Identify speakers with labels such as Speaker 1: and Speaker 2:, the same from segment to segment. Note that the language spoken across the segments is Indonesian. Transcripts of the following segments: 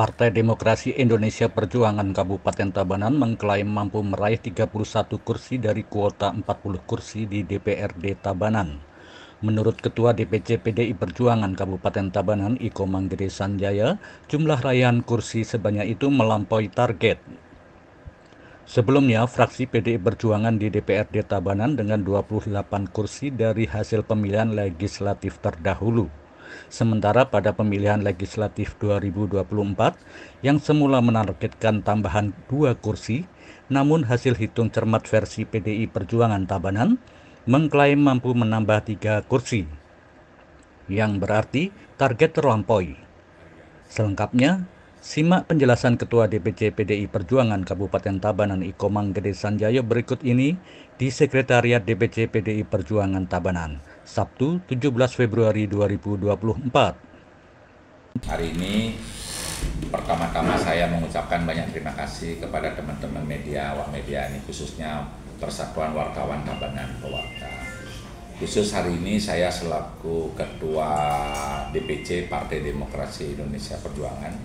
Speaker 1: Partai Demokrasi Indonesia Perjuangan Kabupaten Tabanan mengklaim mampu meraih 31 kursi dari kuota 40 kursi di DPRD Tabanan. Menurut Ketua DPC PDI Perjuangan Kabupaten Tabanan, Iko Manggede Sanjaya, jumlah raihan kursi sebanyak itu melampaui target. Sebelumnya, fraksi PDI Perjuangan di DPRD Tabanan dengan 28 kursi dari hasil pemilihan legislatif terdahulu. Sementara pada pemilihan legislatif 2024 yang semula menargetkan tambahan 2 kursi, namun hasil hitung cermat versi PDI Perjuangan Tabanan mengklaim mampu menambah 3 kursi, yang berarti target terlampaui. Selengkapnya, simak penjelasan Ketua DPC PDI Perjuangan Kabupaten Tabanan Iko Manggede Sanjaya berikut ini di Sekretariat DPC PDI Perjuangan Tabanan, Sabtu 17 Februari 2024.
Speaker 2: Hari ini pertama-tama saya mengucapkan banyak terima kasih kepada teman-teman media, awak media ini, khususnya Persatuan Wartawan Tabanan Pewarta. Khusus hari ini saya selaku Ketua DPC Partai Demokrasi Indonesia Perjuangan,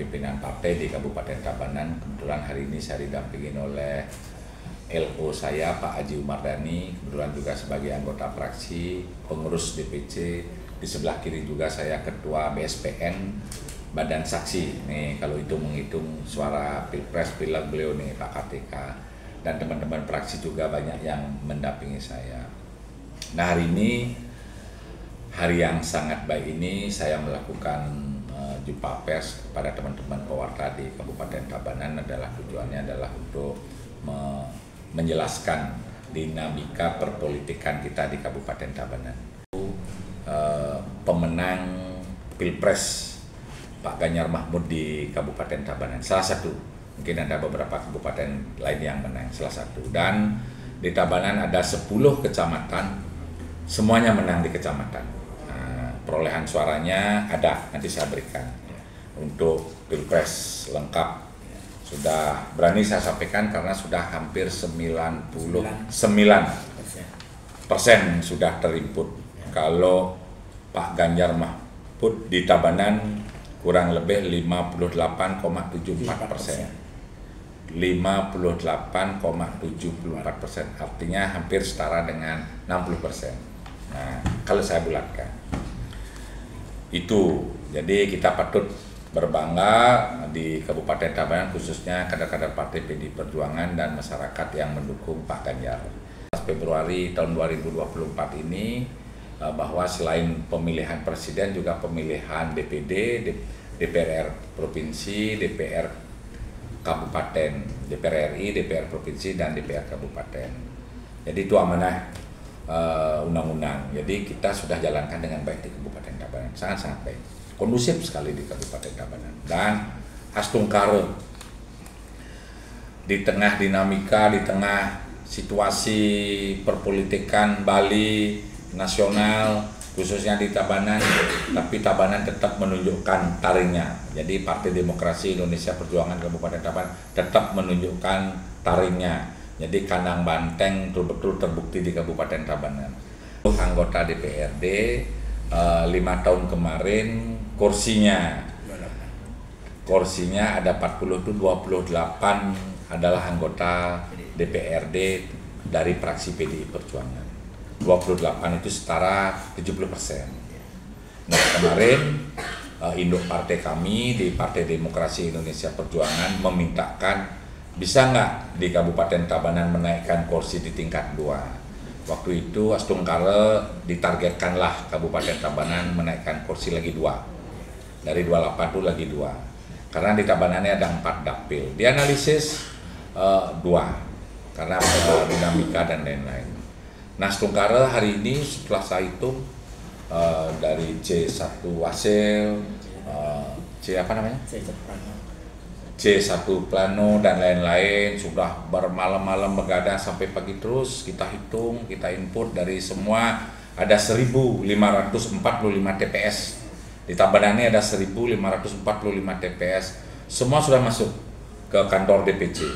Speaker 2: pimpinan partai di Kabupaten Tabanan. Kebetulan hari ini saya didampingi oleh LO saya Pak Haji Umardani, kebetulan juga sebagai anggota fraksi, pengurus DPC. Di sebelah kiri juga saya Ketua BSPN, Badan Saksi. Nih kalau itu menghitung suara Pilpres, Pileg beliau nih Pak KTK. Dan teman-teman fraksi juga banyak yang mendampingi saya. Nah hari ini, hari yang sangat baik ini saya melakukan jumpa pers kepada teman-teman pewarta di Kabupaten Tabanan adalah tujuannya adalah untuk menjelaskan dinamika perpolitikan kita di Kabupaten Tabanan. Pemenang Pilpres Pak Ganjar Mahfud di Kabupaten Tabanan, salah satu, mungkin ada beberapa kabupaten lain yang menang, salah satu. Dan di Tabanan ada 10 kecamatan, semuanya menang di kecamatan. Perolehan suaranya ada, nanti saya berikan. Untuk Pilpres lengkap sudah berani saya sampaikan karena sudah hampir 99% sudah terinput. Kalau Pak Ganjar Mahfud di Tabanan kurang lebih 58,74%. 58,74%, artinya hampir setara dengan 60%. Nah, kalau saya bulatkan itu, jadi kita patut berbangga di Kabupaten Tabanan, khususnya kader-kader Partai PDI Perjuangan dan masyarakat yang mendukung Pak Ganjar. Februari tahun 2024 ini, bahwa selain pemilihan presiden juga pemilihan DPD, DPR Provinsi, DPR Kabupaten, DPR RI, DPR Provinsi, dan DPR Kabupaten. Jadi itu amanah undang-undang. Jadi kita sudah jalankan dengan baik di Kabupaten Tabanan, sangat-sangat baik, kondusif sekali di Kabupaten Tabanan. Dan Astungkare di tengah dinamika, di tengah situasi perpolitikan Bali nasional, khususnya di Tabanan, tapi Tabanan tetap menunjukkan taringnya. Jadi Partai Demokrasi Indonesia Perjuangan Kabupaten Tabanan tetap menunjukkan taringnya. Jadi kandang banteng betul-betul terbukti di Kabupaten Tabanan. Anggota DPRD 5 tahun kemarin kursinya ada 40 itu 28 adalah anggota DPRD dari fraksi PDI Perjuangan. 28 itu setara 70%. Nah kemarin induk partai kami di Partai Demokrasi Indonesia Perjuangan memintakan bisa nggak di Kabupaten Tabanan menaikkan kursi di tingkat 2. Waktu itu Astungkare ditargetkanlah Kabupaten Tabanan menaikkan kursi lagi 2. Dari 28 itu lagi 2. Karena di Tabanannya ada 4 dapil. Dianalisis 2 karena dinamika dan lain-lain. Nah, Astungkare hari ini setelah saya hitung dari C1 Wasil, C1 Plano dan lain-lain sudah bermalam-malam begadang sampai pagi terus kita hitung, kita input dari semua ada 1.545 TPS. Di Tabanan ini ada 1.545 TPS. Semua sudah masuk ke kantor DPC.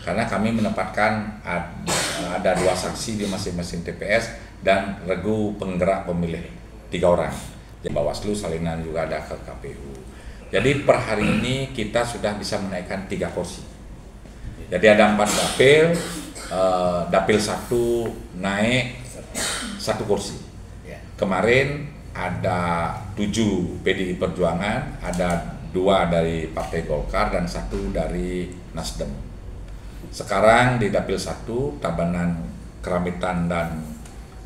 Speaker 2: Karena kami menempatkan ada 2 saksi di masing-masing TPS dan regu penggerak pemilih 3 orang. Bawaslu salinan juga ada ke KPU. Jadi per hari ini kita sudah bisa menaikkan 3 kursi. Jadi ada 4 dapil, dapil 1 naik 1 kursi. Kemarin ada 7 PDI Perjuangan, ada 2 dari Partai Golkar dan 1 dari Nasdem. Sekarang di dapil 1 Tabanan, Keramitan dan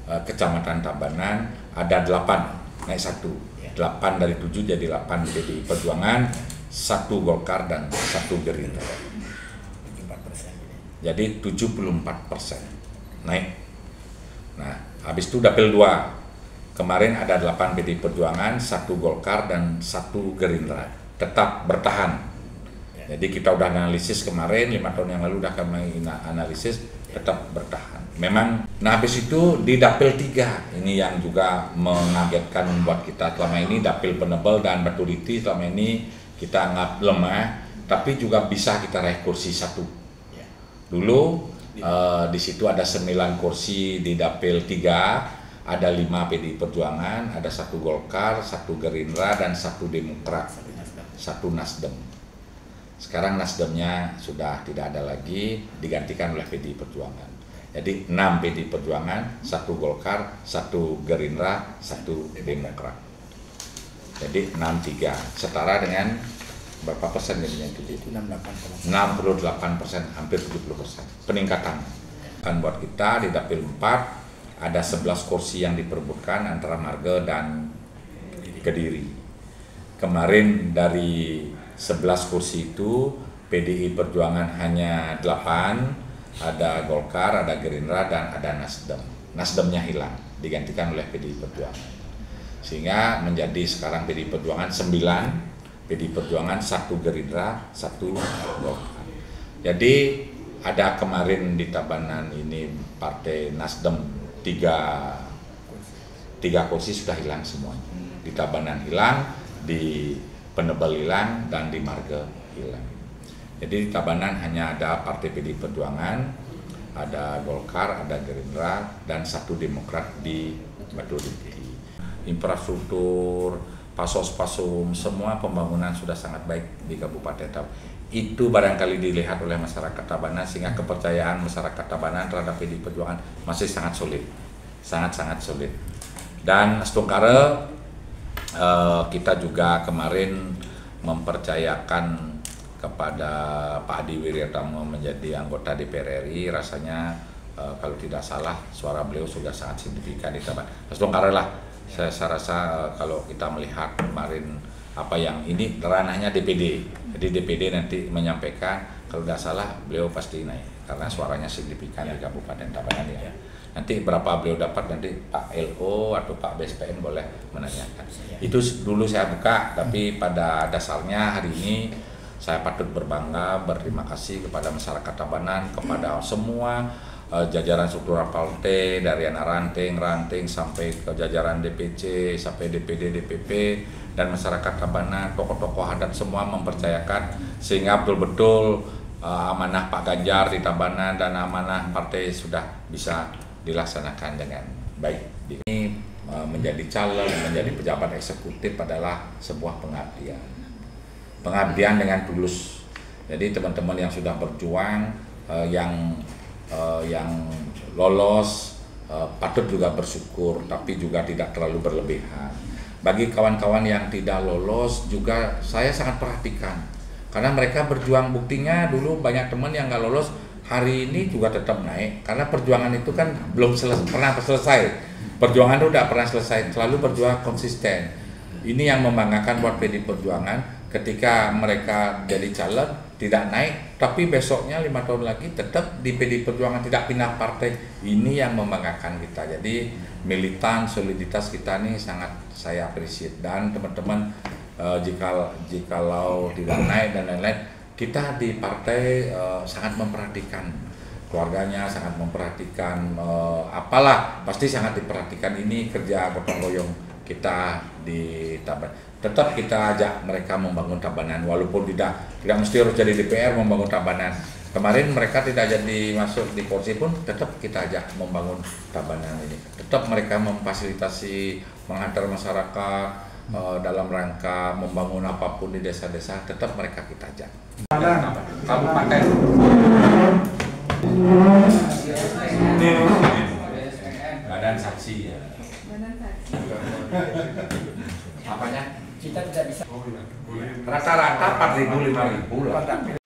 Speaker 2: Kecamatan Tabanan ada 8 naik 1. 8 dari 7 jadi 8 PDI Perjuangan, 1 Golkar dan 1 Gerindra. Jadi 74% naik. Nah, habis itu dapil 2. Kemarin ada 8 PDI Perjuangan, 1 Golkar dan 1 Gerindra. Tetap bertahan. Jadi kita udah analisis kemarin, 5 tahun yang lalu udah kami analisis, tetap bertahan. Memang, nah habis itu di dapil 3, ini yang juga mengagetkan buat kita selama ini, dapil Penebel dan Baturiti selama ini kita anggap lemah, tapi juga bisa kita raih kursi 1. Dulu di situ ada 9 kursi di dapil 3, ada 5 PDI Perjuangan, ada 1 Golkar, 1 Gerindra dan 1 Demokrat, 1 Nasdem. Sekarang Nasdemnya sudah tidak ada lagi, digantikan oleh PDI Perjuangan. Jadi 6 PDI Perjuangan, 1 Golkar, 1 Gerindra, 1 Demokrat. Jadi 63, setara dengan berapa persen jadinya itu? 68%, hampir 70%. Peningkatan. Kan buat kita di dapil 4 ada 11 kursi yang diperebutkan antara Marga dan Kediri. Kemarin dari 11 kursi itu PDI Perjuangan hanya 8, ada Golkar, ada Gerindra, dan ada Nasdem. Nasdemnya hilang, digantikan oleh PDI Perjuangan. Sehingga menjadi sekarang PDI Perjuangan 9, PDI Perjuangan 1 Gerindra, 1 Golkar. Jadi ada kemarin di Tabanan ini Partai Nasdem 3 kursi sudah hilang semuanya. Di Tabanan hilang, di Penebel hilang, dan di Marga hilang. Jadi di Tabanan hanya ada Partai PDI Perjuangan, ada Golkar, ada Gerindra, dan 1 Demokrat di Baturiti. Infrastruktur, pasos-pasum, semua pembangunan sudah sangat baik di Kabupaten Tabanan. Itu barangkali dilihat oleh masyarakat Tabanan, sehingga kepercayaan masyarakat Tabanan terhadap PDI Perjuangan masih sangat solid, sangat-sangat solid. Dan setungkara kita juga kemarin mempercayakan kepada Pak Adi Wiryatamo menjadi anggota DPR RI, rasanya kalau tidak salah suara beliau sudah sangat signifikan di Tabanan. Setungkara lah, saya rasa kalau kita melihat kemarin apa yang ini ranahnya DPD, jadi DPD nanti menyampaikan, kalau tidak salah beliau pasti naik karena suaranya signifikan di Kabupaten Tabanan ya. Nanti berapa beliau dapat nanti Pak LO atau Pak BSPN boleh menanyakan. Itu dulu saya buka, tapi pada dasarnya hari ini saya patut berbangga, berterima kasih kepada masyarakat Tabanan, kepada semua jajaran struktural partai dari anak ranting sampai ke jajaran DPC, sampai DPD, DPP, dan masyarakat Tabanan, tokoh-tokoh adat semua mempercayakan sehingga betul-betul amanah Pak Ganjar di Tabanan dan amanah partai sudah bisa dilaksanakan dengan baik. Ini menjadi calon, menjadi pejabat eksekutif adalah sebuah pengabdian dengan tulus. Jadi teman-teman yang sudah berjuang, yang lolos, patut juga bersyukur, tapi juga tidak terlalu berlebihan. Bagi kawan-kawan yang tidak lolos juga saya sangat perhatikan, karena mereka berjuang. Buktinya dulu banyak teman yang nggak lolos, hari ini juga tetap naik, karena perjuangan itu kan belum pernah selesai. Perjuangan itu udah pernah selesai, selalu berjuang konsisten. Ini yang membanggakan buat PDI Perjuangan, ketika mereka jadi caleg tidak naik, tapi besoknya 5 tahun lagi tetap di PDI Perjuangan, tidak pindah partai. Ini yang membanggakan kita. Jadi militan, soliditas kita ini sangat saya appreciate. Dan teman-teman, jikalau tidak naik dan lain-lain, kita di partai sangat memperhatikan keluarganya, sangat memperhatikan apalah, pasti sangat diperhatikan. Ini kerja gotong royong kita di Tabanan. Tetap kita ajak mereka membangun Tabanan, walaupun tidak mesti harus jadi DPR membangun Tabanan. Kemarin mereka tidak jadi masuk di kursi pun tetap kita ajak membangun Tabanan ini. Tetap mereka memfasilitasi, menghantar masyarakat, dalam rangka membangun apapun di desa-desa, tetap mereka kita ajak.
Speaker 3: Kabupaten. Badan saksi ya. Apanya?
Speaker 4: Kita tidak bisa.
Speaker 3: Rata-rata 4.000 5.000 lah.